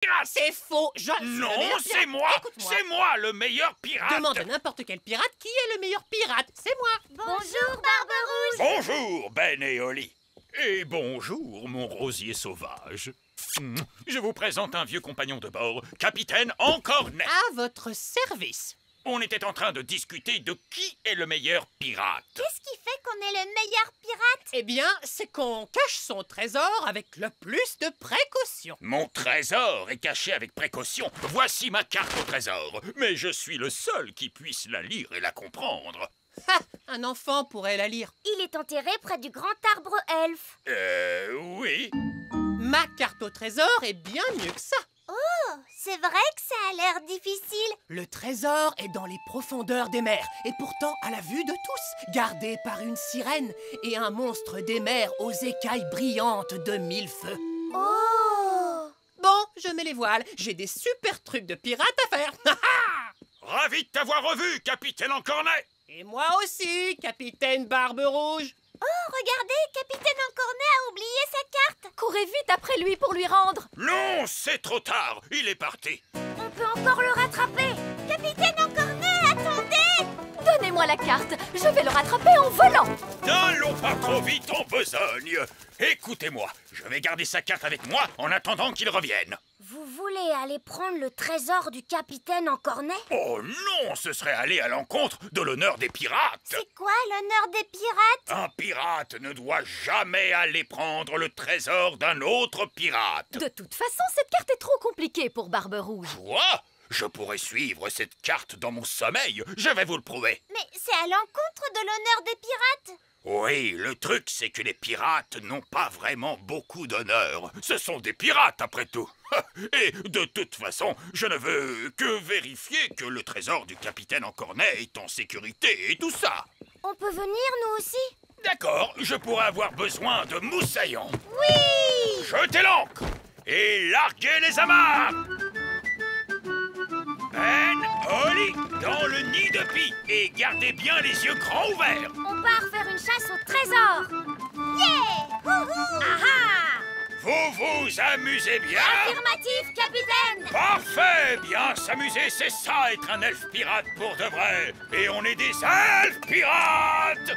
pirate. C'est faux, je suis le Non, meilleur c'est pirate. moi. Écoute-moi. C'est moi le meilleur pirate. Demande à n'importe quel pirate qui est le meilleur pirate. C'est moi. Bonjour, Barbe-Rouge. Bonjour, Ben et Oli. Et bonjour, mon rosier sauvage. Je vous présente un vieux compagnon de bord, capitaine Encornet. À votre service. On était en train de discuter de qui est le meilleur pirate. Qu'est-ce qui fait qu'on est le meilleur pirate? Eh bien, c'est qu'on cache son trésor avec le plus de précaution. Mon trésor est caché avec précaution. Voici ma carte au trésor. Mais je suis le seul qui puisse la lire et la comprendre. Ha! Un enfant pourrait la lire. Il est enterré près du grand arbre elfe. Oui. Ma carte au trésor est bien mieux que ça. Oh, c'est vrai que ça a l'air difficile. Le trésor est dans les profondeurs des mers et pourtant à la vue de tous, gardé par une sirène et un monstre des mers aux écailles brillantes de mille feux. Oh! Bon, je mets les voiles, j'ai des super trucs de pirate à faire. Ravi de t'avoir revu, capitaine Encornet. Et moi aussi, capitaine Barbe-Rouge. Oh, regardez, Capitaine Encornet a oublié sa carte. Courez vite après lui pour lui rendre. Non, c'est trop tard. Il est parti. On peut encore le rattraper. Capitaine Encornet, attendez! Donnez-moi la carte, je vais le rattraper en volant. N'allons pas trop vite en besogne. Écoutez-moi, je vais garder sa carte avec moi en attendant qu'il revienne. Vous voulez aller prendre le trésor du Capitaine Encornet? Oh non, ce serait aller à l'encontre de l'honneur des pirates. C'est quoi l'honneur des pirates? Un pirate ne doit jamais aller prendre le trésor d'un autre pirate. De toute façon, cette carte est trop compliquée pour Barbe-Rouge. Quoi? Je pourrais suivre cette carte dans mon sommeil. Je vais vous le prouver. Mais c'est à l'encontre de l'honneur des pirates. Oui, le truc, c'est que les pirates n'ont pas vraiment beaucoup d'honneur. Ce sont des pirates, après tout. Et de toute façon, je ne veux que vérifier que le trésor du capitaine Encornet est en sécurité et tout ça. On peut venir, nous aussi? D'accord, je pourrais avoir besoin de moussaillons. Oui! Jetez l'ancre et larguez les amarres. Ben, Oli, dans le nid de pie et gardez bien les yeux grands ouverts. On part faire une chasse au trésor. Yeah! Wouhou! Aha! Vous vous amusez bien? Affirmatif, capitaine! Parfait! Bien s'amuser, c'est ça être un elfe pirate pour de vrai. Et on est des elfes pirates!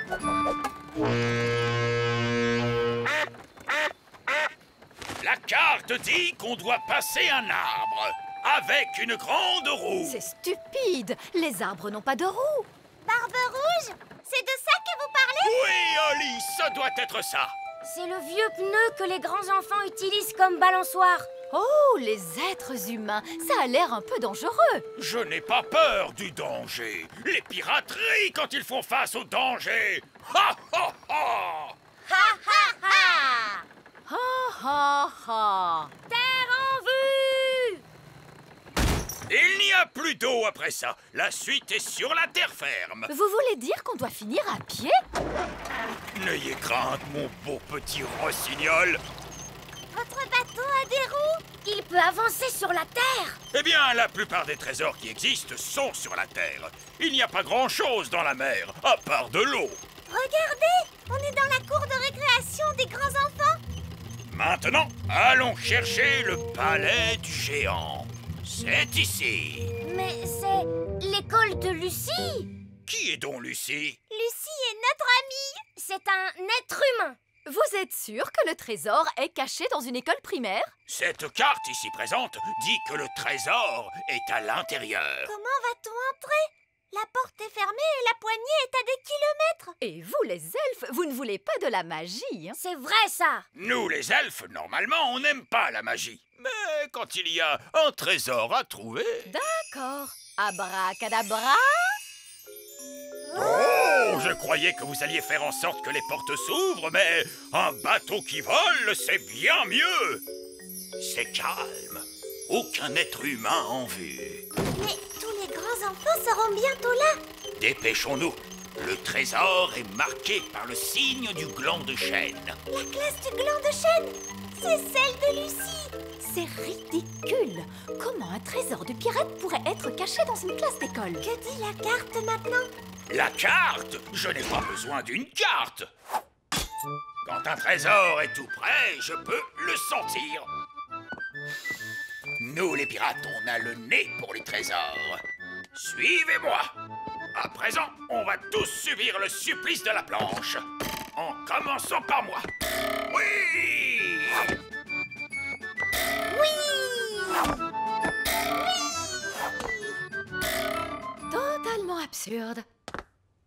La carte dit qu'on doit passer un arbre avec une grande roue. C'est stupide, les arbres n'ont pas de roue. Barbe-Rouge, c'est de ça que vous parlez? Oui, Oli, ça doit être ça. C'est le vieux pneu que les grands enfants utilisent comme balançoire. Oh, les êtres humains, ça a l'air un peu dangereux. Je n'ai pas peur du danger. Les pirates rient quand ils font face au danger. Ha ha ha! Ha ha ha! Ha ha ha. Terre en vue! Il n'y a plus d'eau après ça. La suite est sur la terre ferme. Vous voulez dire qu'on doit finir à pied? N'ayez crainte, mon beau petit rossignol. Votre bateau a des roues? Il peut avancer sur la terre. Eh bien, la plupart des trésors qui existent sont sur la terre. Il n'y a pas grand-chose dans la mer, à part de l'eau. Regardez, on est dans la cour de récréation des grands enfants. Maintenant, allons chercher le palais du géant. C'est ici. Mais c'est l'école de Lucie. Qui est donc Lucie? Lucie est notre amie. C'est un être humain. Vous êtes sûr que le trésor est caché dans une école primaire? Cette carte ici présente dit que le trésor est à l'intérieur. Comment va-t-on entrer? La porte est fermée et la poignée est à des kilomètres. Et vous, les elfes, vous ne voulez pas de la magie, hein? C'est vrai, ça. Nous, les elfes, normalement, on n'aime pas la magie. Mais quand il y a un trésor à trouver... D'accord. Abracadabra. Oh, je croyais que vous alliez faire en sorte que les portes s'ouvrent, mais un bateau qui vole, c'est bien mieux. C'est calme. Aucun être humain en vue. Mais tous les grands enfants seront bientôt là. Dépêchons-nous. Le trésor est marqué par le signe du gland de chêne. La classe du gland de chêne, c'est celle de Lucie. C'est ridicule. Comment un trésor de pirate pourrait être caché dans une classe d'école? Que dit la carte maintenant? La carte? Je n'ai pas besoin d'une carte. Quand un trésor est tout près, je peux le sentir. Nous, les pirates, on a le nez pour les trésors. Suivez-moi. À présent, on va tous subir le supplice de la planche. En commençant par moi. Oui! Totalement absurde.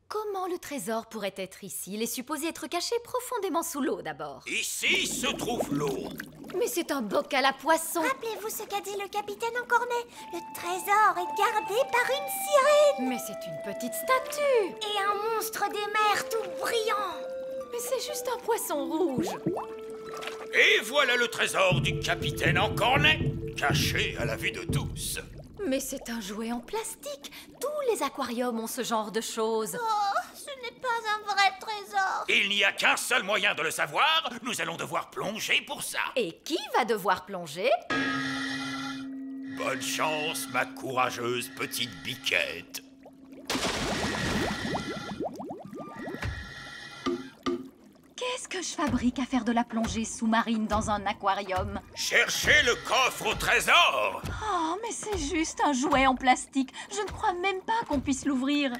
Comment le trésor pourrait être ici? Il est supposé être caché profondément sous l'eau d'abord. Ici se trouve l'eau. Mais c'est un bocal à poissons. Rappelez-vous ce qu'a dit le capitaine Encornet. Le trésor est gardé par une sirène. Mais c'est une petite statue. Et un monstre des mers tout brillant. Mais c'est juste un poisson rouge. Et voilà le trésor du capitaine Encornet, caché à la vue de tous. Mais c'est un jouet en plastique. Tous les aquariums ont ce genre de choses. Oh, ce n'est pas un vrai trésor. Il n'y a qu'un seul moyen de le savoir. Nous allons devoir plonger pour ça. Et qui va devoir plonger? Bonne chance, ma courageuse petite biquette. Qu'est-ce que je fabrique à faire de la plongée sous-marine dans un aquarium? Cherchez le coffre au trésor. Oh, mais c'est juste un jouet en plastique. Je ne crois même pas qu'on puisse l'ouvrir.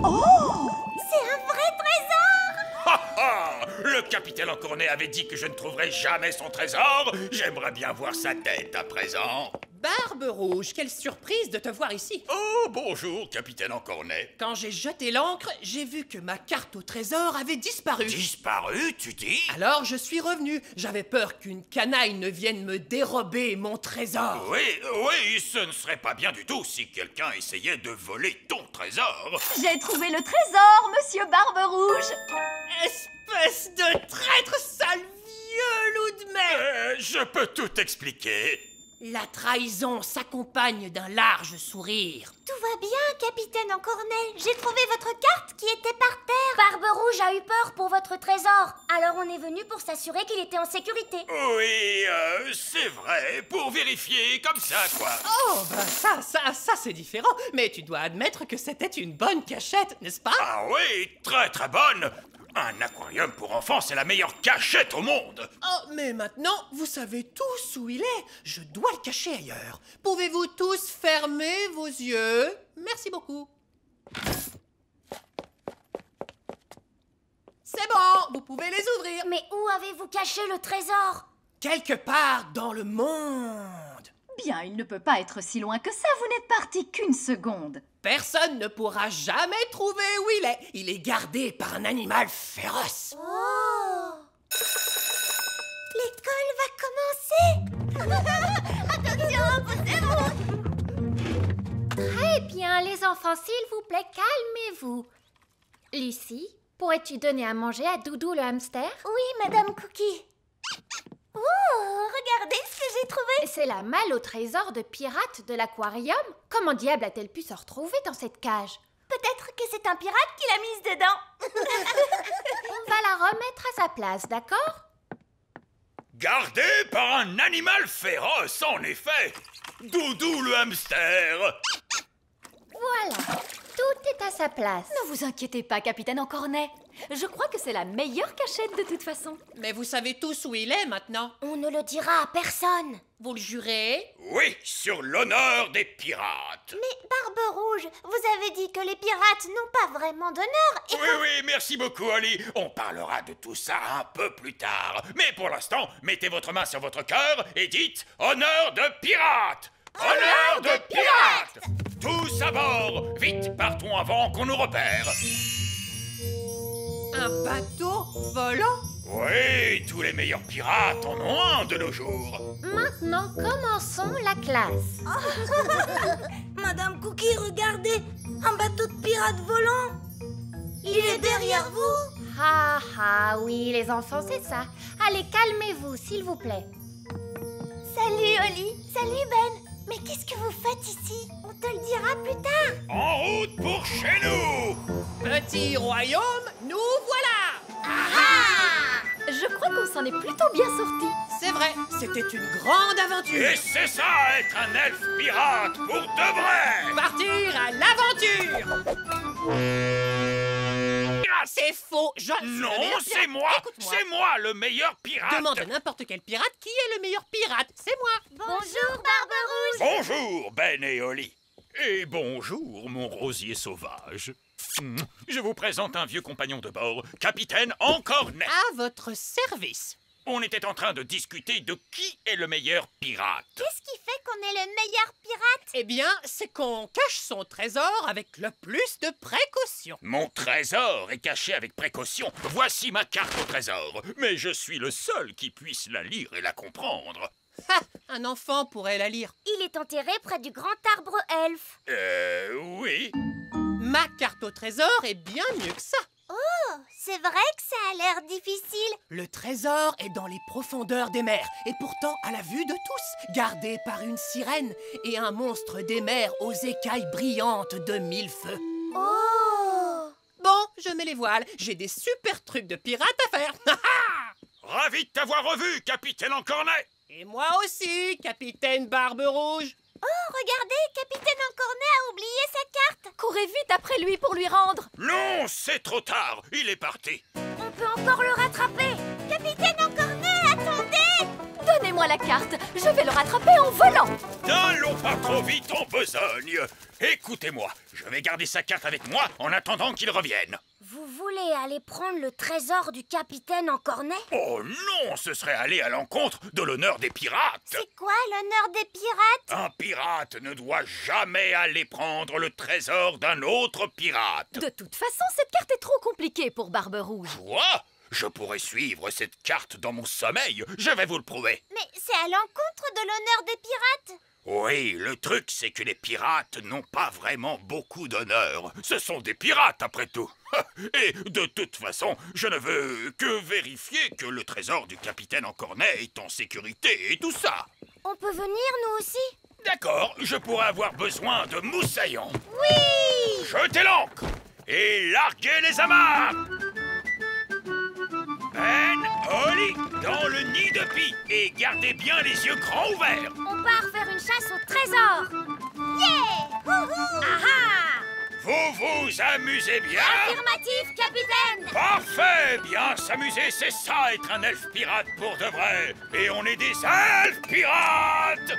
Oh! C'est un vrai trésor. Ha ha! Le capitaine Encornet avait dit que je ne trouverais jamais son trésor. J'aimerais bien voir sa tête à présent. Barbe Rouge, quelle surprise de te voir ici. Oh, bonjour, capitaine Encornet. Quand j'ai jeté l'ancre, j'ai vu que ma carte au trésor avait disparu. Disparu, tu dis? Alors je suis revenu. J'avais peur qu'une canaille ne vienne me dérober mon trésor. Oui, ce ne serait pas bien du tout si quelqu'un essayait de voler ton trésor. J'ai trouvé le trésor, monsieur Barbe Rouge. Espèce de traître, sale vieux loup de mer. Je peux tout expliquer. La trahison s'accompagne d'un large sourire. Tout va bien, capitaine Encornet. J'ai trouvé votre carte qui était par terre. Barbe Rouge a eu peur pour votre trésor. Alors on est venu pour s'assurer qu'il était en sécurité. Oui, c'est vrai, pour vérifier comme ça, quoi. Oh, bah ça c'est différent. Mais tu dois admettre que c'était une bonne cachette, n'est-ce pas? Ah oui, très très bonne. Un aquarium pour enfants, c'est la meilleure cachette au monde. Oh, mais maintenant, vous savez tous où il est. Je dois le cacher ailleurs. Pouvez-vous tous fermer vos yeux? Merci beaucoup. C'est bon, vous pouvez les ouvrir. Mais où avez-vous caché le trésor? Quelque part dans le monde. Bien, il ne peut pas être si loin que ça. Vous n'êtes parti qu'une seconde. Personne ne pourra jamais trouver où il est. Il est gardé par un animal féroce. Oh! L'école va commencer. Attention, poussez-vous. Très bien, les enfants, s'il vous plaît, calmez-vous. Lucie, pourrais-tu donner à manger à Doudou le hamster? Oui, Madame Cookie. Oh, regardez ce que j'ai trouvé. C'est la malle au trésor de pirate de l'aquarium. Comment diable a-t-elle pu se retrouver dans cette cage? Peut-être que c'est un pirate qui l'a mise dedans. On va la remettre à sa place, d'accord? Gardé par un animal féroce, en effet. Doudou le hamster. Voilà, tout est à sa place. Ne vous inquiétez pas, capitaine Encornet. Je crois que c'est la meilleure cachette de toute façon. Mais vous savez tous où il est maintenant. On ne le dira à personne. Vous le jurez? Oui, sur l'honneur des pirates. Mais Barbe Rouge, vous avez dit que les pirates n'ont pas vraiment d'honneur et Oui, merci beaucoup, Holly. On parlera de tout ça un peu plus tard. Mais pour l'instant, mettez votre main sur votre cœur et dites « Honneur de pirate !» Honneur de pirate! Tous à bord! Vite, partons avant qu'on nous repère. Un bateau volant? Oui, tous les meilleurs pirates en ont un de nos jours. Maintenant, commençons la classe. Madame Cookie, regardez, un bateau de pirates volant. Il est derrière vous. Ah, oui, les enfants, c'est ça. Allez, calmez-vous, s'il vous plaît. Salut Holly, salut Ben. Mais qu'est-ce que vous faites ici? On te le dira plus tard. En route pour chez nous! Petit royaume, nous voilà! Je crois qu'on s'en est plutôt bien sorti. C'est vrai, c'était une grande aventure. Et c'est ça, être un elfe pirate pour de vrai! Partir à l'aventure! pirate! C'est faux, je suis le Non, meilleur c'est pirate. moi! Écoute-moi. C'est moi le meilleur pirate! Demande à n'importe quel pirate qui est le meilleur pirate. C'est moi. Bonjour, Barberousse. Bonjour, Ben et Oli. Et bonjour, mon rosier sauvage. Je vous présente un vieux compagnon de bord, capitaine Encornet. À votre service. On était en train de discuter de qui est le meilleur pirate. Qu'est-ce qui fait qu'on est le meilleur pirate? Eh bien, c'est qu'on cache son trésor avec le plus de précaution. Mon trésor est caché avec précaution. Voici ma carte au trésor. Mais je suis le seul qui puisse la lire et la comprendre. Ha! Un enfant pourrait la lire. Il est enterré près du grand arbre elfe. Oui. Ma carte au trésor est bien mieux que ça. Oh, c'est vrai que ça a l'air difficile. Le trésor est dans les profondeurs des mers et pourtant à la vue de tous, gardé par une sirène et un monstre des mers aux écailles brillantes de mille feux. Oh! Bon, je mets les voiles, j'ai des super trucs de pirate à faire. Ravi de t'avoir revu, capitaine Encornet. Et moi aussi, capitaine Barbe Rouge. Oh, regardez, Capitaine Encornet a oublié sa carte. Courez vite après lui pour lui rendre. Non, c'est trop tard. Il est parti. On peut encore le rattraper. Capitaine Encornet, attendez! Donnez-moi la carte, je vais le rattraper en volant. N'allons pas trop vite en besogne. Écoutez-moi, je vais garder sa carte avec moi en attendant qu'il revienne. Vous voulez aller prendre le trésor du capitaine Encornet? Oh non, ce serait aller à l'encontre de l'honneur des pirates. C'est quoi l'honneur des pirates? Un pirate ne doit jamais aller prendre le trésor d'un autre pirate. De toute façon, cette carte est trop compliquée pour Barbe Rouge. Quoi? Je pourrais suivre cette carte dans mon sommeil. Je vais vous le prouver. Mais c'est à l'encontre de l'honneur des pirates. Oui, le truc, c'est que les pirates n'ont pas vraiment beaucoup d'honneur. Ce sont des pirates, après tout. Et de toute façon, je ne veux que vérifier que le trésor du capitaine Encornet est en sécurité et tout ça. On peut venir, nous aussi? D'accord, je pourrais avoir besoin de moussaillons. Oui! Jetez l'ancre et larguez les amarres. Ben, Oli, dans le nid de pie et gardez bien les yeux grands ouverts. On part faire une chasse au trésor. Yeah! Wouhou! Aha! Vous vous amusez bien? Affirmatif, capitaine! Parfait! Bien s'amuser, c'est ça être un elfe pirate pour de vrai. Et on est des elfes pirates!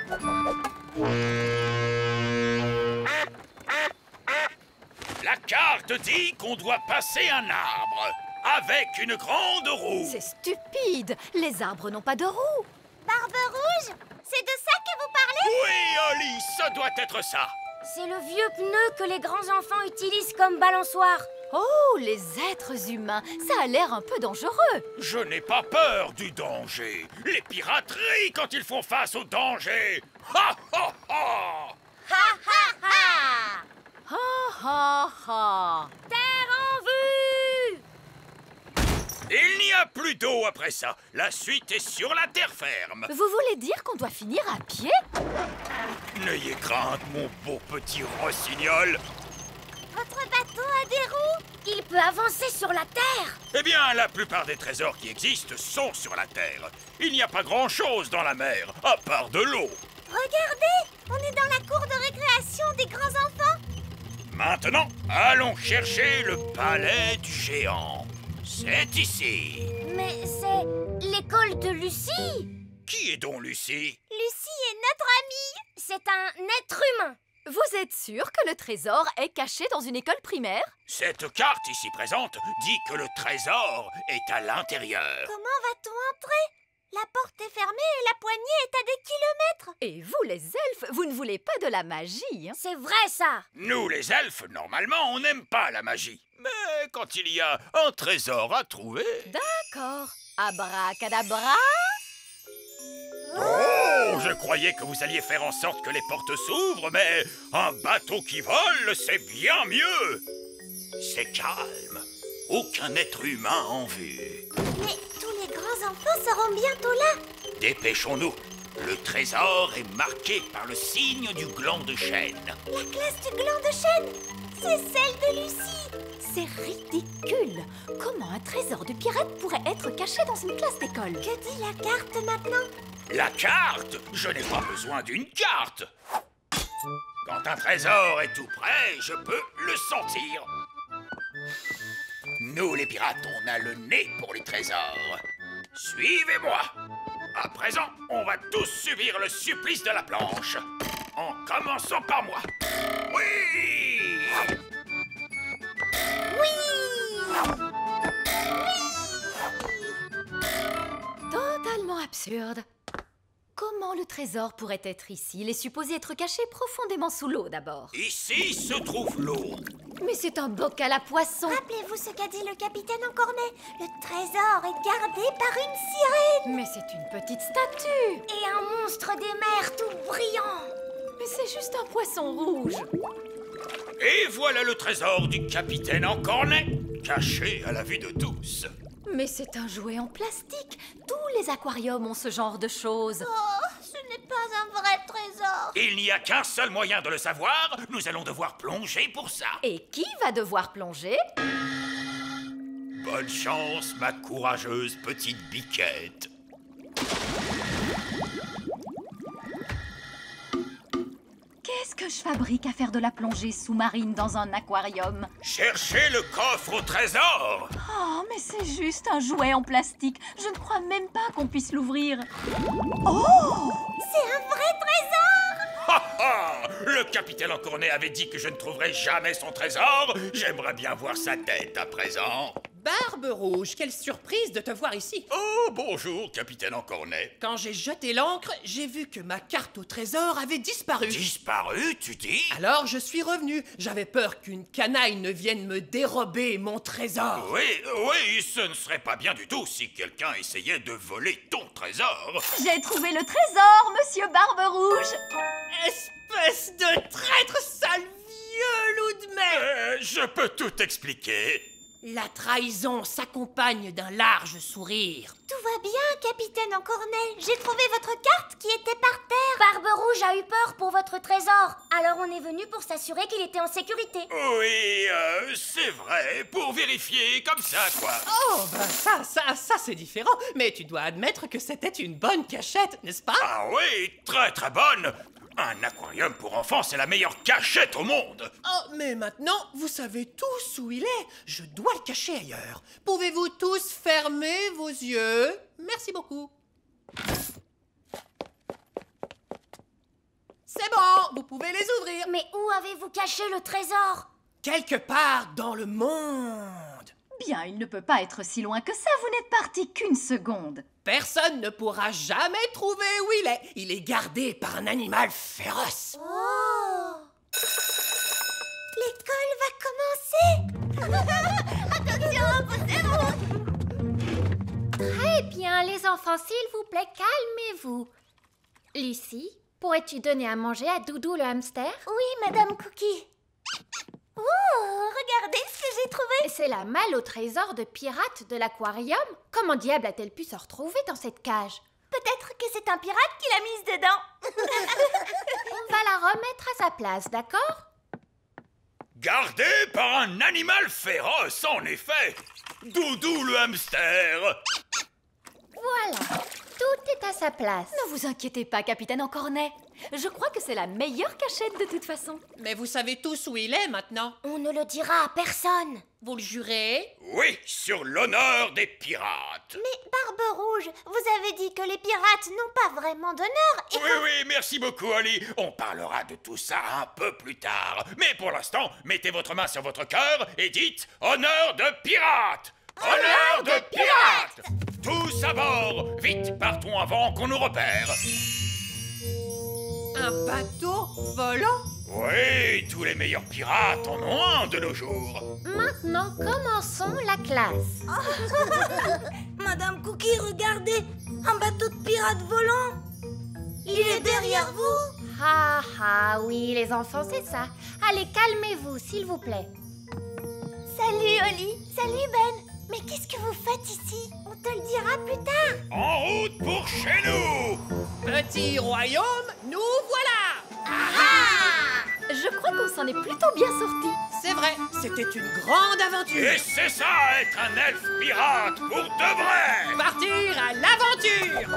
La carte dit qu'on doit passer un arbre avec une grande roue. C'est stupide, les arbres n'ont pas de roue. Barbe Rouge, c'est de ça que vous parlez? Oui, Oli, ça doit être ça. C'est le vieux pneu que les grands enfants utilisent comme balançoire. Oh, les êtres humains, ça a l'air un peu dangereux. Je n'ai pas peur du danger. Les pirates rient quand ils font face au danger. Ha ha ha! Ha ha ha! Ha ha ha. Terre en vue! Il n'y a plus d'eau après ça. La suite est sur la terre ferme. Vous voulez dire qu'on doit finir à pied? N'ayez crainte, mon beau petit rossignol. Votre bateau a des roues? Il peut avancer sur la terre. Eh bien, la plupart des trésors qui existent sont sur la terre. Il n'y a pas grand-chose dans la mer, à part de l'eau. Regardez, on est dans la cour de récréation des grands enfants. Maintenant, allons chercher le palais du géant. C'est ici. Mais c'est l'école de Lucie. Qui est donc Lucie? Lucie est notre amie. C'est un être humain. Vous êtes sûr que le trésor est caché dans une école primaire? Cette carte ici présente dit que le trésor est à l'intérieur. Comment va-t-on entrer? La porte est fermée et la poignée est à des kilomètres. Et vous, les elfes, vous ne voulez pas de la magie, hein? C'est vrai, ça. Nous, les elfes, normalement, on n'aime pas la magie. Mais quand il y a un trésor à trouver... D'accord. Abracadabra. Oh, je croyais que vous alliez faire en sorte que les portes s'ouvrent, mais un bateau qui vole, c'est bien mieux. C'est calme. Aucun être humain en vue. Mais tous les grands enfants seront bientôt là. Dépêchons-nous. Le trésor est marqué par le signe du gland de chêne. La classe du gland de chêne, c'est celle de Lucie. C'est ridicule. Comment un trésor de pirate pourrait être caché dans une classe d'école? Que dit la carte maintenant? La carte? Je n'ai pas besoin d'une carte. Quand un trésor est tout près, je peux le sentir. Nous, les pirates, on a le nez pour les trésors. Suivez-moi. À présent, on va tous subir le supplice de la planche. En commençant par moi. Oui! Totalement absurde. Comment le trésor pourrait être ici? Il est supposé être caché profondément sous l'eau d'abord. Ici se trouve l'eau. Mais c'est un bocal à poissons. Rappelez-vous ce qu'a dit le capitaine Encornet. Le trésor est gardé par une sirène. Mais c'est une petite statue. Et un monstre des mers tout brillant. Mais c'est juste un poisson rouge. Et voilà le trésor du capitaine Encornet, caché à la vue de tous. Mais c'est un jouet en plastique. Tous les aquariums ont ce genre de choses. Oh, ce n'est pas un vrai trésor. Il n'y a qu'un seul moyen de le savoir. Nous allons devoir plonger pour ça. Et qui va devoir plonger? Bonne chance, ma courageuse petite biquette. Qu'est-ce que je fabrique à faire de la plongée sous-marine dans un aquarium? Cherchez le coffre au trésor. Oh, mais c'est juste un jouet en plastique. Je ne crois même pas qu'on puisse l'ouvrir. Oh! C'est un vrai trésor. Ha ha! Le capitaine Encornet avait dit que je ne trouverais jamais son trésor. J'aimerais bien voir sa tête à présent. Barbe Rouge, quelle surprise de te voir ici. Oh, bonjour, capitaine Encornet. Quand j'ai jeté l'ancre, j'ai vu que ma carte au trésor avait disparu. Disparu, tu dis? Alors je suis revenu. J'avais peur qu'une canaille ne vienne me dérober mon trésor. Oui, ce ne serait pas bien du tout si quelqu'un essayait de voler ton trésor. J'ai trouvé le trésor, monsieur Barbe Rouge. Espèce de traître, sale vieux loup de mer. Je peux tout expliquer. La trahison s'accompagne d'un large sourire. Tout va bien, capitaine Encornet. J'ai trouvé votre carte qui était par terre. Barbe Rouge a eu peur pour votre trésor. Alors on est venu pour s'assurer qu'il était en sécurité. Oui, c'est vrai, pour vérifier comme ça, quoi. Oh, ben ça c'est différent. Mais tu dois admettre que c'était une bonne cachette, n'est-ce pas? Ah oui, très très bonne. Un aquarium pour enfants, c'est la meilleure cachette au monde. Oh, mais maintenant, vous savez tous où il est. Je dois le cacher ailleurs. Pouvez-vous tous fermer vos yeux? Merci beaucoup. C'est bon, vous pouvez les ouvrir. Mais où avez-vous caché le trésor? Quelque part dans le monde. Bien, il ne peut pas être si loin que ça. Vous n'êtes parti qu'une seconde. Personne ne pourra jamais trouver où il est. Il est gardé par un animal féroce. Oh! L'école va commencer. Attention, poussez-vous. Très bien, les enfants, s'il vous plaît, calmez-vous. Lucie, pourrais-tu donner à manger à Doudou le hamster? Oui, Madame Cookie. Oh, regardez ce que j'ai trouvé. C'est la malle au trésor de pirate de l'aquarium. Comment diable a-t-elle pu se retrouver dans cette cage? Peut-être que c'est un pirate qui l'a mise dedans. On va la remettre à sa place, d'accord? Gardé par un animal féroce, en effet. Doudou le hamster. Voilà, tout est à sa place. Ne vous inquiétez pas, capitaine Encornet. Je crois que c'est la meilleure cachette de toute façon. Mais vous savez tous où il est maintenant. On ne le dira à personne. Vous le jurez? Oui, sur l'honneur des pirates. Mais Barbe Rouge, vous avez dit que les pirates n'ont pas vraiment d'honneur et Oui, merci beaucoup, Holly. On parlera de tout ça un peu plus tard. Mais pour l'instant, mettez votre main sur votre cœur et dites « Honneur de pirate !» Honneur de pirate! Tous à bord! Vite, partons avant qu'on nous repère. Un bateau volant? Oui, tous les meilleurs pirates en ont un de nos jours. Maintenant, commençons la classe. Madame Cookie, regardez, un bateau de pirates volant. Il est derrière vous. Ah, oui, les enfants, c'est ça. Allez, calmez-vous, s'il vous plaît. Salut Holly, salut Ben. Mais qu'est-ce que vous faites ici? On te le dira plus tard. En route pour chez nous! Petit royaume, nous voilà! Je crois qu'on s'en est plutôt bien sorti. C'est vrai, c'était une grande aventure. Et c'est ça, être un elfe pirate pour de vrai! Partir à l'aventure!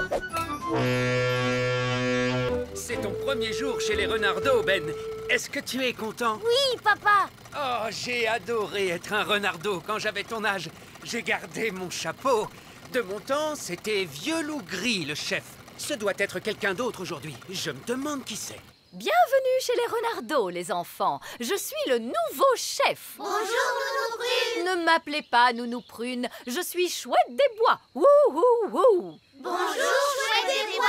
C'est ton premier jour chez les renardeaux, Ben. est-ce que tu es content? Oui, papa. Oh, j'ai adoré être un renardeau quand j'avais ton âge. J'ai gardé mon chapeau. De mon temps, c'était Vieux Loup Gris, le chef. Ce doit être quelqu'un d'autre aujourd'hui. Je me demande qui c'est. Bienvenue chez les renardeaux, les enfants. Je suis le nouveau chef. Bonjour, Nounou Prune. Ne m'appelez pas Nounou Prune, je suis Chouette des Bois. Ouh, ouh, ouh. Bonjour, Chouette des Bois.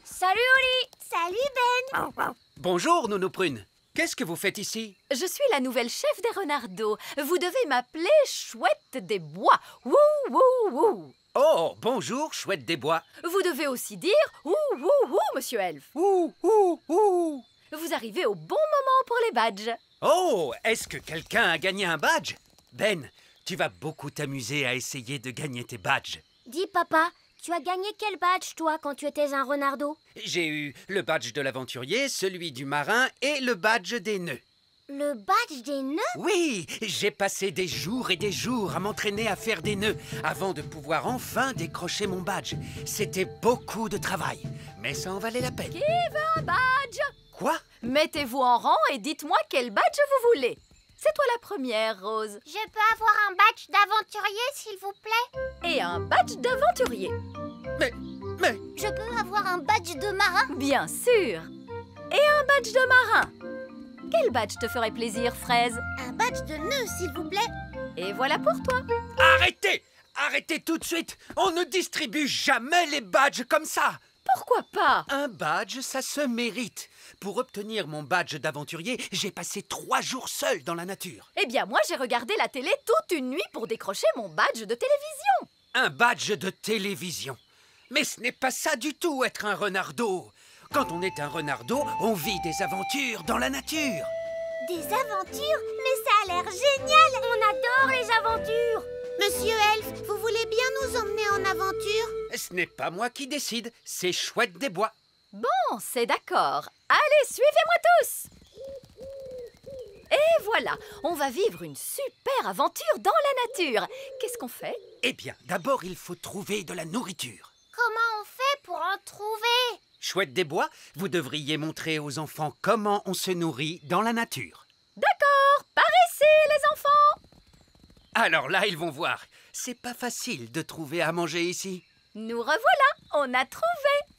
Salut Oli. Salut, Ben. Bonjour, Nounou Prune. Qu'est-ce que vous faites ici? Je suis la nouvelle chef des renardeaux. Vous devez m'appeler Chouette des Bois. Ouh, ouh, ouh. Oh, bonjour, Chouette des Bois. Vous devez aussi dire ouh, ouh, ouh, monsieur Elf. Ouh, ouh, ouh. Vous arrivez au bon moment pour les badges. Oh, est-ce que quelqu'un a gagné un badge? Ben, tu vas beaucoup t'amuser à essayer de gagner tes badges. Dis, papa, tu as gagné quel badge, toi, quand tu étais un renardeau? J'ai eu le badge de l'aventurier, celui du marin et le badge des nœuds. Le badge des nœuds? Oui, j'ai passé des jours et des jours à m'entraîner à faire des nœuds avant de pouvoir enfin décrocher mon badge. C'était beaucoup de travail, mais ça en valait la peine. Qui veut un badge? Quoi? Mettez-vous en rang et dites-moi quel badge vous voulez. C'est toi la première, Rose. Je peux avoir un badge d'aventurier, s'il vous plaît? Et un badge d'aventurier. Mais... Je peux avoir un badge de marin? Bien sûr. Et un badge de marin. Quel badge te ferait plaisir, Fraise? Un badge de nœud, s'il vous plaît. Et voilà pour toi. Arrêtez! Arrêtez tout de suite! On ne distribue jamais les badges comme ça! Pourquoi pas? Un badge, ça se mérite. Pour obtenir mon badge d'aventurier, j'ai passé 3 jours seul dans la nature. Eh bien, moi, j'ai regardé la télé toute une nuit pour décrocher mon badge de télévision. Un badge de télévision. Mais ce n'est pas ça du tout, être un renardeau. Quand on est un renardeau, on vit des aventures dans la nature. Des aventures? Mais ça a l'air génial! On adore les aventures! Monsieur Elf, vous voulez bien nous emmener en aventure? Ce n'est pas moi qui décide, c'est Chouette des Bois. Bon, c'est d'accord. Allez, suivez-moi tous. Et voilà, on va vivre une super aventure dans la nature. Qu'est-ce qu'on fait? Eh bien, d'abord, il faut trouver de la nourriture. Comment on fait pour en trouver? Chouette des Bois, vous devriez montrer aux enfants comment on se nourrit dans la nature. D'accord, par ici, les enfants. Alors là, ils vont voir. C'est pas facile de trouver à manger ici. Nous revoilà, on a trouvé.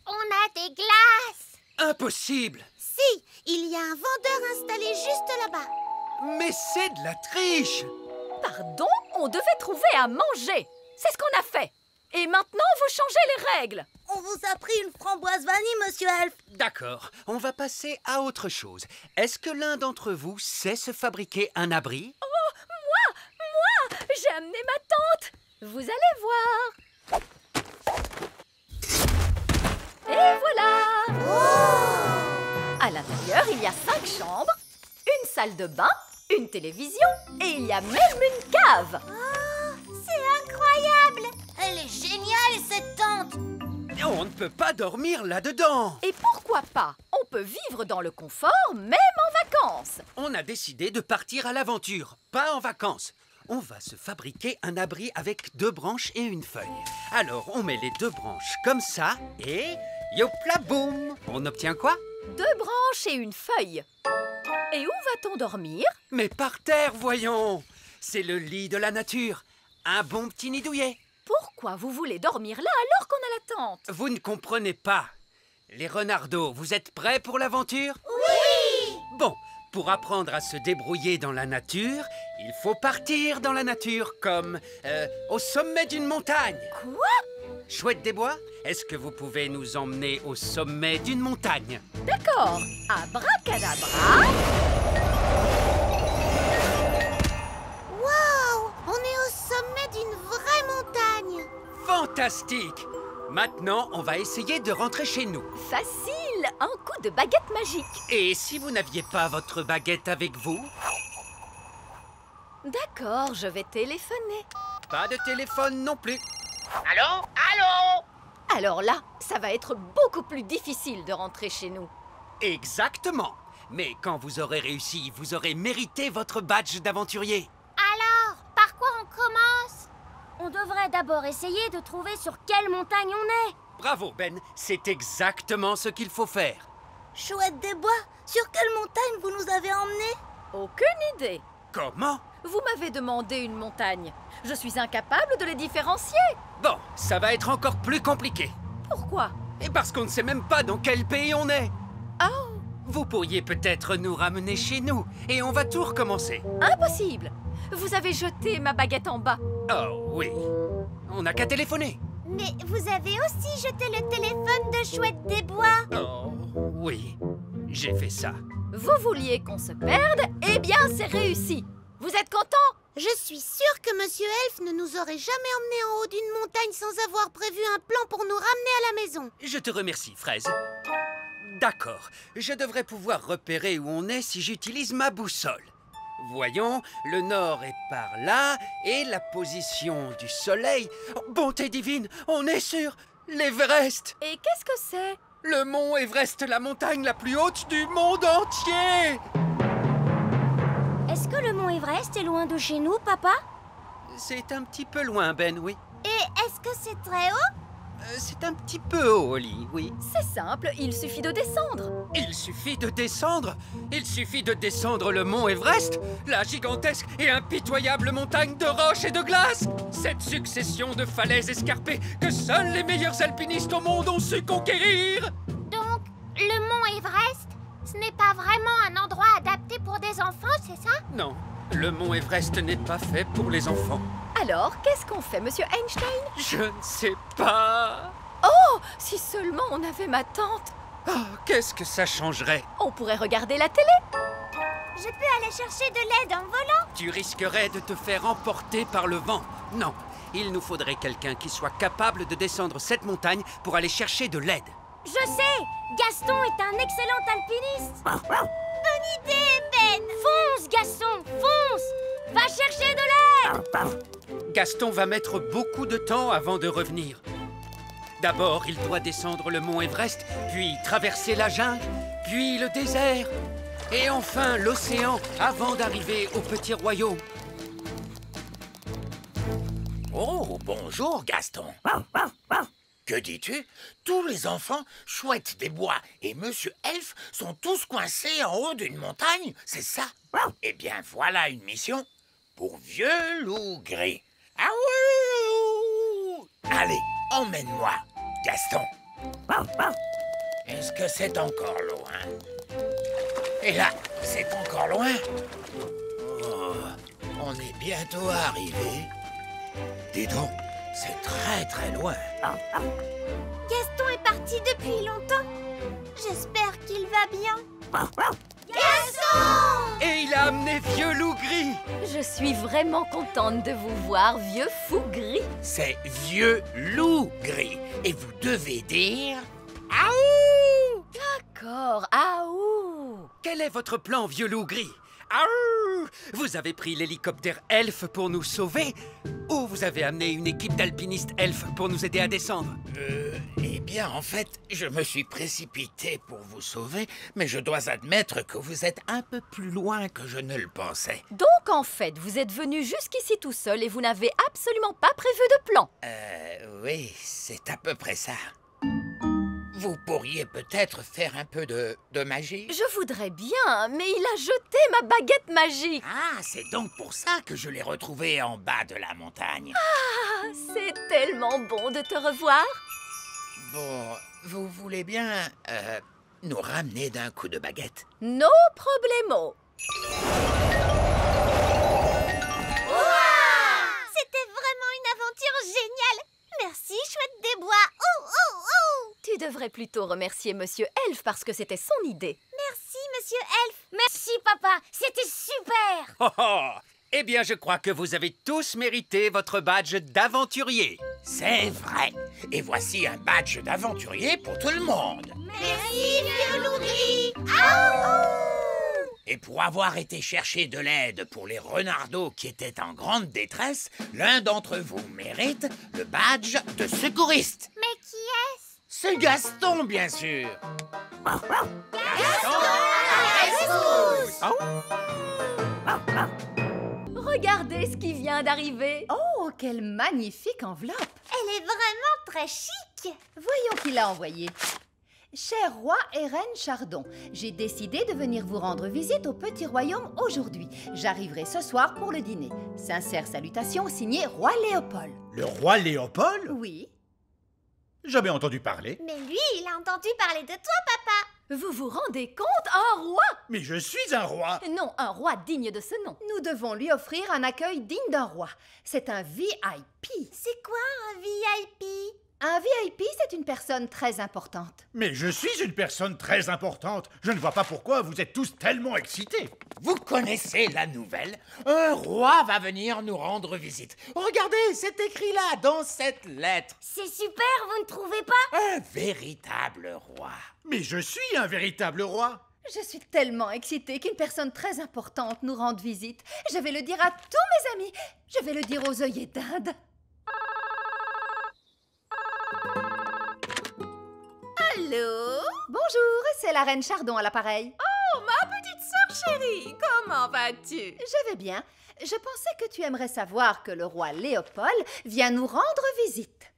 On a des glaces! Impossible! Si, il y a un vendeur installé juste là-bas. Mais c'est de la triche! Pardon, on devait trouver à manger. C'est ce qu'on a fait. Et maintenant, vous changez les règles. On vous a pris une framboise vanille, monsieur Elf. D'accord, on va passer à autre chose. Est-ce que l'un d'entre vous sait se fabriquer un abri? Moi, j'ai amené ma tante. Vous allez voir. Et voilà. À l'intérieur, il y a 5 chambres, une salle de bain, une télévision et il y a même une cave. C'est incroyable! Elle est géniale, cette tente! On ne peut pas dormir là-dedans! Et pourquoi pas? On peut vivre dans le confort, même en vacances. On a décidé de partir à l'aventure, pas en vacances. On va se fabriquer un abri avec 2 branches et une feuille. Alors, on met les 2 branches comme ça et... Yopla boum! On obtient quoi? 2 branches et une feuille. Et où va-t-on dormir? Mais par terre, voyons! C'est le lit de la nature. Un bon petit nid douillet. Pourquoi vous voulez dormir là alors qu'on a la tente? Vous ne comprenez pas. Les renardeaux, vous êtes prêts pour l'aventure? Oui! Bon, pour apprendre à se débrouiller dans la nature, il faut partir dans la nature, comme au sommet d'une montagne. Quoi? Chouette des Bois, est-ce que vous pouvez nous emmener au sommet d'une montagne? D'accord. Abracadabra. Waouh! On est au sommet d'une vraie montagne! Fantastique! Maintenant, on va essayer de rentrer chez nous. Facile. Un coup de baguette magique. Et si vous n'aviez pas votre baguette avec vous? D'accord, je vais téléphoner. Pas de téléphone non plus. Allô? Allô? Alors là, ça va être beaucoup plus difficile de rentrer chez nous. Exactement. Mais quand vous aurez réussi, vous aurez mérité votre badge d'aventurier. Alors, par quoi on commence? On devrait d'abord essayer de trouver sur quelle montagne on est. Bravo Ben, c'est exactement ce qu'il faut faire. Chouette des Bois, sur quelle montagne vous nous avez emmenés? Aucune idée. Comment? Vous m'avez demandé une montagne. Je suis incapable de les différencier. Bon, ça va être encore plus compliqué. Pourquoi? Et parce qu'on ne sait même pas dans quel pays on est. Oh, Vous pourriez peut-être nous ramener chez nous et on va tout recommencer. impossible. Vous avez jeté ma baguette en bas. Oh oui. On n'a qu'à téléphoner. Mais vous avez aussi jeté le téléphone de Chouette des Bois. Oh oui, j'ai fait ça. Vous vouliez qu'on se perde? Eh bien, c'est réussi. Vous êtes content? Je suis sûre que Monsieur Elf ne nous aurait jamais emmenés en haut d'une montagne sans avoir prévu un plan pour nous ramener à la maison. Je te remercie, Fraise. D'accord, je devrais pouvoir repérer où on est si j'utilise ma boussole. Voyons, le nord est par là et la position du soleil... Oh, bonté divine, on est sur l'Everest! Et qu'est-ce que c'est? Le mont Everest, la montagne la plus haute du monde entier! Est-ce que le mont Everest est loin de chez nous, papa? C'est un petit peu loin, Ben, oui. Et est-ce que c'est très haut? C'est un petit peu haut, Oli, oui. C'est simple, il suffit de descendre. Il suffit de descendre. Il suffit de descendre le mont Everest, la gigantesque et impitoyable montagne de roches et de glace. Cette succession de falaises escarpées que seuls les meilleurs alpinistes au monde ont su conquérir. Donc, le mont Everest, ce n'est pas vraiment un endroit adapté pour des enfants, c'est ça? Non, le mont Everest n'est pas fait pour les enfants. Alors, qu'est-ce qu'on fait, Monsieur Einstein? Je ne sais pas. Oh, si seulement on avait ma tante. Oh, qu'est-ce que ça changerait? On pourrait regarder la télé. Je peux aller chercher de l'aide en volant? Tu risquerais de te faire emporter par le vent. Non, il nous faudrait quelqu'un qui soit capable de descendre cette montagne pour aller chercher de l'aide. Je sais! Gaston est un excellent alpiniste! Bonne idée, Ben! Fonce, Gaston! Fonce! Va chercher de l'aide! Gaston va mettre beaucoup de temps avant de revenir. D'abord, il doit descendre le mont Everest, puis traverser la jungle, puis le désert, et enfin l'océan avant d'arriver au petit royaume. Oh, bonjour, Gaston. Que dis-tu? Tous les enfants, Chouette des Bois et Monsieur Elf sont tous coincés en haut d'une montagne, c'est ça? Eh bien, voilà une mission pour Vieux Loup Gris. Ah oui! Allez, emmène-moi, Gaston. Est-ce que c'est encore loin? Et là, c'est encore loin? Oh, on est bientôt arrivé. Dis donc, c'est très très loin. Gaston est parti depuis longtemps. J'espère qu'il va bien. Gaston! Et il a amené Vieux Loup Gris. Je suis vraiment contente de vous voir, vieux fou gris. C'est Vieux Loup Gris. Et vous devez dire... Aouh! D'accord, aouh! Quel est votre plan, Vieux Loup Gris? Aouh! Vous avez pris l'hélicoptère Elf pour nous sauver? Ou vous avez amené une équipe d'alpinistes Elf pour nous aider à descendre? Eh bien, en fait, je me suis précipité pour vous sauver, mais je dois admettre que vous êtes un peu plus loin que je ne le pensais. Donc, en fait, vous êtes venu jusqu'ici tout seul et vous n'avez absolument pas prévu de plan. Oui, c'est à peu près ça. Vous pourriez peut-être faire un peu de magie? Je voudrais bien, mais il a jeté ma baguette magique. Ah, c'est donc pour ça que je l'ai retrouvé en bas de la montagne. Ah, c'est tellement bon de te revoir. Bon, vous voulez bien nous ramener d'un coup de baguette? No problemo. C'était vraiment une aventure géniale. Merci, Chouette des Bois. Oh, oh, oh! Tu devrais plutôt remercier Monsieur Elf parce que c'était son idée. Merci, Monsieur Elf. Merci, papa. C'était super. Oh oh! Eh bien, je crois que vous avez tous mérité votre badge d'aventurier. C'est vrai. Et voici un badge d'aventurier pour tout le monde. Merci, Vieux Loup Gris. Et pour avoir été chercher de l'aide pour les renardeaux qui étaient en grande détresse, l'un d'entre vous mérite le badge de secouriste. Mais qui est-ce? C'est Gaston, bien sûr. Gaston à la rescousse. Regardez ce qui vient d'arriver. Oh, quelle magnifique enveloppe. Elle est vraiment très chic. Voyons qui l'a envoyée. Cher roi et reine Chardon, j'ai décidé de venir vous rendre visite au petit royaume aujourd'hui. J'arriverai ce soir pour le dîner. Sincères salutations, signé Roi Léopold. Le roi Léopold? Oui. Jamais entendu parler. Mais lui, il a entendu parler de toi, papa. Vous vous rendez compte? Un roi? Mais je suis un roi. Non, un roi digne de ce nom. Nous devons lui offrir un accueil digne d'un roi. C'est un VIP. C'est quoi un VIP? Un VIP, c'est une personne très importante. Mais je suis une personne très importante. Je ne vois pas pourquoi vous êtes tous tellement excités. Vous connaissez la nouvelle? Un roi va venir nous rendre visite. Regardez, c'est écrit là, dans cette lettre. C'est super, vous ne trouvez pas? Un véritable roi. Mais je suis un véritable roi. Je suis tellement excitée qu'une personne très importante nous rende visite. Je vais le dire à tous mes amis. Je vais le dire aux œillets d'Inde. Allô? Bonjour, c'est la reine Chardon à l'appareil. Oh, ma petite sœur chérie, comment vas-tu? Je vais bien. Je pensais que tu aimerais savoir que le roi Léopold vient nous rendre visite.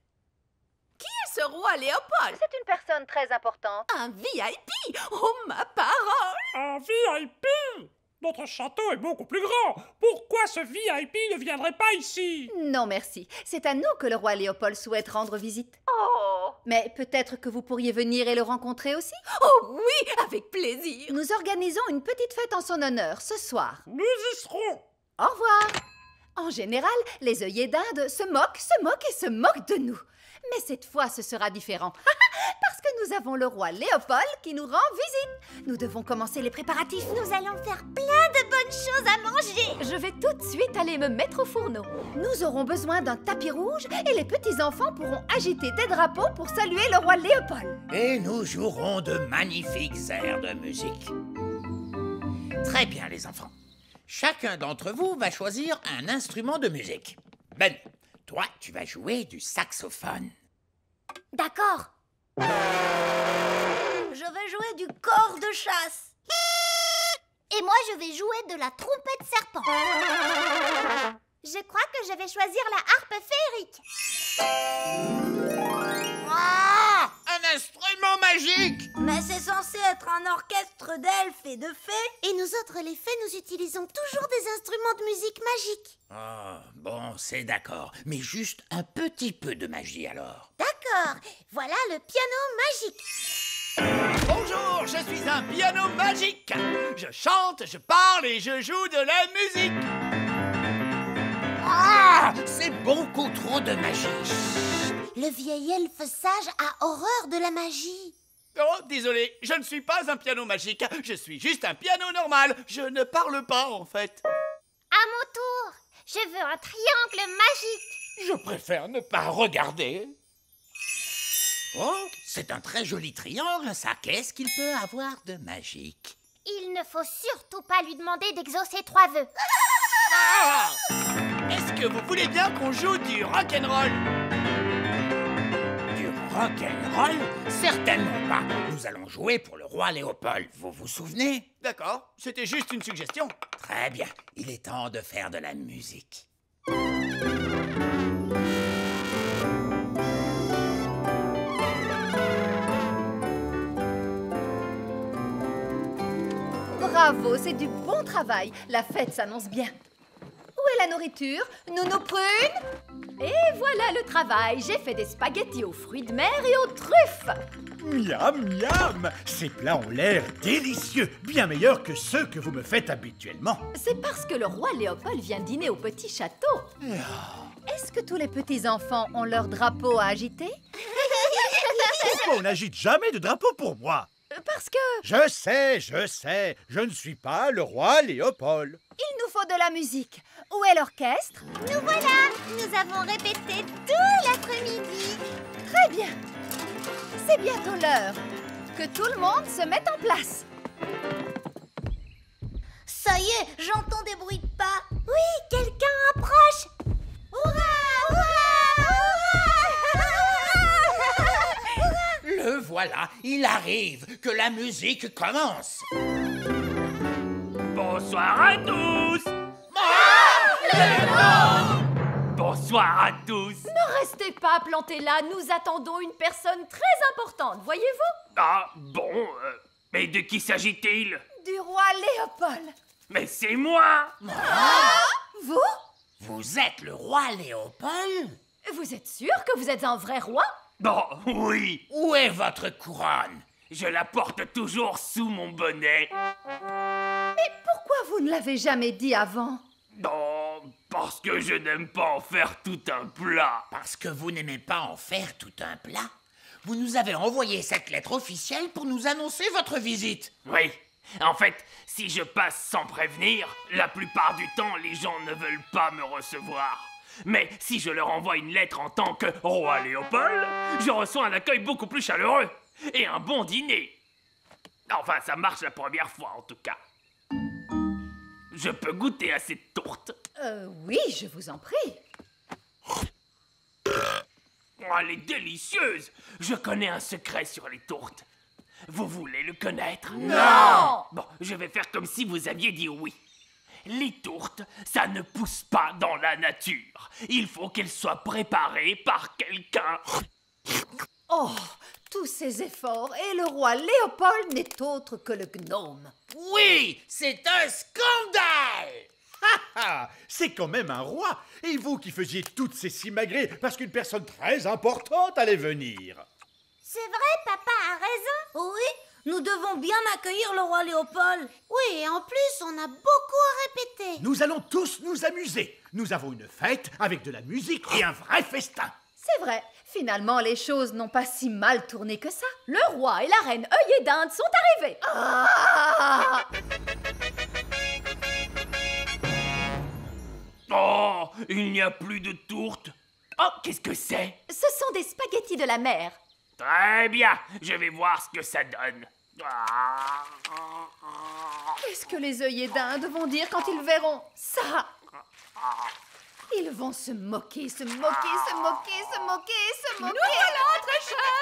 Qui est ce roi Léopold? C'est une personne très importante. Un VIP? Oh, ma parole! Un VIP? Notre château est beaucoup plus grand. Pourquoi ce VIP ne viendrait pas ici? Non, merci. C'est à nous que le roi Léopold souhaite rendre visite. Oh! Mais peut-être que vous pourriez venir et le rencontrer aussi? Oh oui, avec plaisir! Nous organisons une petite fête en son honneur ce soir. Nous y serons. Au revoir. En général, les œillets d'Inde se moquent et se moquent de nous. Mais cette fois, ce sera différent. Parce que nous avons le roi Léopold qui nous rend visite. Nous devons commencer les préparatifs. Nous allons faire plein de bonnes choses à manger. Je vais tout de suite aller me mettre au fourneau. Nous aurons besoin d'un tapis rouge et les petits-enfants pourront agiter des drapeaux pour saluer le roi Léopold. Et nous jouerons de magnifiques airs de musique. Très bien, les enfants. Chacun d'entre vous va choisir un instrument de musique. Ben, toi, tu vas jouer du saxophone. D'accord. Je vais jouer du cor de chasse. Et moi, je vais jouer de la trompette serpent. Je crois que je vais choisir la harpe féerique. Ah! Un instrument magique! Mais c'est censé être un orchestre d'elfes et de fées. Et nous autres, les fées, nous utilisons toujours des instruments de musique magique. Ah, bon, c'est d'accord. Mais juste un petit peu de magie alors. D'accord. Voilà le piano magique. Bonjour, je suis un piano magique. Je chante, je parle et je joue de la musique. Ah! C'est beaucoup trop de magie. Le vieil elfe sage a horreur de la magie. Oh, désolé, je ne suis pas un piano magique. Je suis juste un piano normal. Je ne parle pas, en fait. À mon tour, je veux un triangle magique. Je préfère ne pas regarder. Oh, c'est un très joli triangle, ça. Qu'est-ce qu'il peut avoir de magique? Il ne faut surtout pas lui demander d'exaucer 3 vœux. Ah! Est-ce que vous voulez bien qu'on joue du rock'n'roll? Du rock'n'roll? Certainement pas. Nous allons jouer pour le roi Léopold, vous vous souvenez? D'accord, c'était juste une suggestion. Très bien, il est temps de faire de la musique. Bravo, c'est du bon travail. La fête s'annonce bien. Où est la nourriture? Nounou Prune? Et voilà le travail. J'ai fait des spaghettis aux fruits de mer et aux truffes. Miam, miam. Ces plats ont l'air délicieux, bien meilleurs que ceux que vous me faites habituellement. C'est parce que le roi Léopold vient dîner au petit château. Est-ce que tous les petits-enfants ont leur drapeau à agiter? Pourquoi on n'agite jamais de drapeau pour moi? Parce que... Je sais, je ne suis pas le roi Léopold. Il nous faut de la musique. Où est l'orchestre? Nous voilà. Nous avons répété tout l'après-midi. Très bien. C'est bientôt l'heure. Que tout le monde se mette en place. Ça y est, j'entends des bruits de pas. Oui, quelqu'un approche. Hurrah, hurrah, hurrah. Le voilà, il arrive, que la musique commence. Bonsoir à tous. Bonsoir à tous. Ne restez pas plantés là, nous attendons une personne très importante, voyez-vous? Ah, bon, mais de qui s'agit-il? Du roi Léopold. Mais c'est moi! Vous? Vous êtes le roi Léopold? Vous êtes sûr que vous êtes un vrai roi? Oh, oui! Où est votre couronne? Je la porte toujours sous mon bonnet. Mais pourquoi vous ne l'avez jamais dit avant? Non, parce que je n'aime pas en faire tout un plat. Parce que vous n'aimez pas en faire tout un plat? Vous nous avez envoyé cette lettre officielle pour nous annoncer votre visite. Oui. En fait, si je passe sans prévenir, la plupart du temps, les gens ne veulent pas me recevoir. Mais si je leur envoie une lettre en tant que roi Léopold, je reçois un accueil beaucoup plus chaleureux et un bon dîner. Enfin, ça marche la première fois, en tout cas. Je peux goûter à cette tourte? Oui, je vous en prie. Oh, elle est délicieuse! Je connais un secret sur les tourtes. Vous voulez le connaître? Non! Bon, je vais faire comme si vous aviez dit oui. Les tourtes, ça ne pousse pas dans la nature. Il faut qu'elles soient préparées par quelqu'un. Oh, tous ces efforts, et le roi Léopold n'est autre que le gnome. Oui, c'est un scandale! C'est quand même un roi. Et vous qui faisiez toutes ces simagrées parce qu'une personne très importante allait venir. C'est vrai, papa a raison. Oui, nous devons bien accueillir le roi Léopold. Oui, et en plus, on a beaucoup à répéter. Nous allons tous nous amuser. Nous avons une fête avec de la musique et un vrai festin. C'est vrai, finalement, les choses n'ont pas si mal tourné que ça. Le roi et la reine œillets d'Inde sont arrivés. Ah! Oh, il n'y a plus de tourte. Oh, qu'est-ce que c'est? Ce sont des spaghettis de la mer. Très bien, je vais voir ce que ça donne. Qu'est-ce que les œillets d'Inde vont dire quand ils verront ça? Ils vont se moquer, se moquer, se moquer, se moquer, se moquer. Nous voilà, très cher.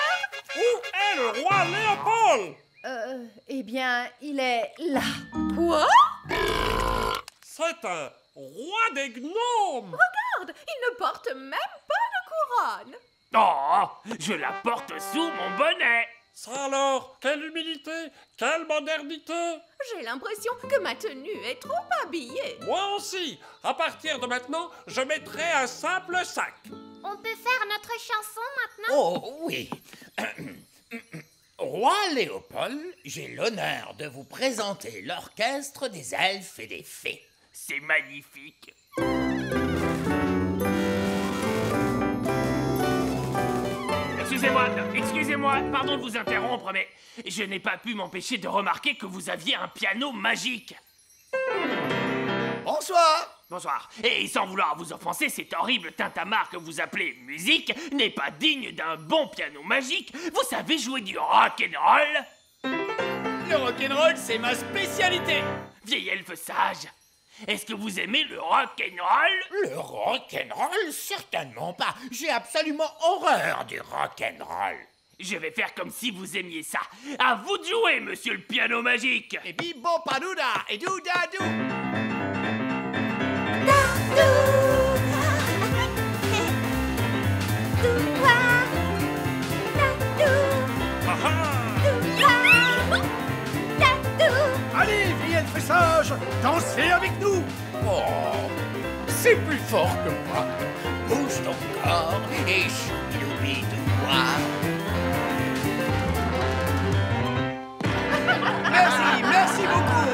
Où est le roi Léopold? Eh bien, il est là. Quoi? C'est un roi des gnomes. Regarde, il ne porte même pas de couronne. Oh, je la porte sous mon bonnet. Ça alors, quelle humilité, quelle modernité. J'ai l'impression que ma tenue est trop habillée. Moi aussi, à partir de maintenant, je mettrai un simple sac. On peut faire notre chanson maintenant? Oh oui. Roi Léopold, j'ai l'honneur de vous présenter l'orchestre des elfes et des fées. C'est magnifique. Excusez-moi, pardon de vous interrompre, mais je n'ai pas pu m'empêcher de remarquer que vous aviez un piano magique. Bonsoir. Bonsoir. Et sans vouloir vous offenser, cet horrible tintamarre que vous appelez musique n'est pas digne d'un bon piano magique. Vous savez jouer du rock'n'roll? Le rock'n'roll, c'est ma spécialité. Vieil elfe sage, est-ce que vous aimez le rock'n'roll? Le rock'n'roll, certainement pas. J'ai absolument horreur du rock'n'roll. Je vais faire comme si vous aimiez ça. À vous de jouer, monsieur le piano magique. Et bibo padouda et doudadou. Allez, vieil elfe sage, dansez avec nous. Oh, c'est plus fort que moi. Bouge ton corps et choubi-doubi-dou-moi. Merci beaucoup.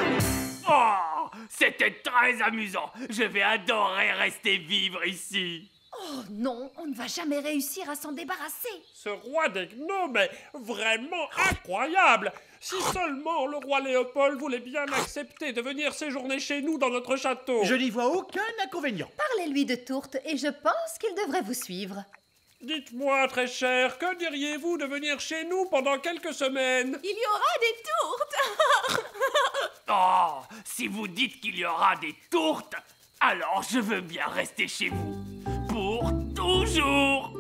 Oh, c'était très amusant. Je vais adorer rester vivre ici. Oh non, on ne va jamais réussir à s'en débarrasser. Ce roi des gnomes est vraiment incroyable. Si seulement le roi Léopold voulait bien accepter de venir séjourner chez nous dans notre château. Je n'y vois aucun inconvénient. Parlez-lui de tourte et je pense qu'il devrait vous suivre. Dites-moi, très cher, que diriez-vous de venir chez nous pendant quelques semaines? Il y aura des tourtes. Oh, si vous dites qu'il y aura des tourtes, alors je veux bien rester chez vous. Pour toujours.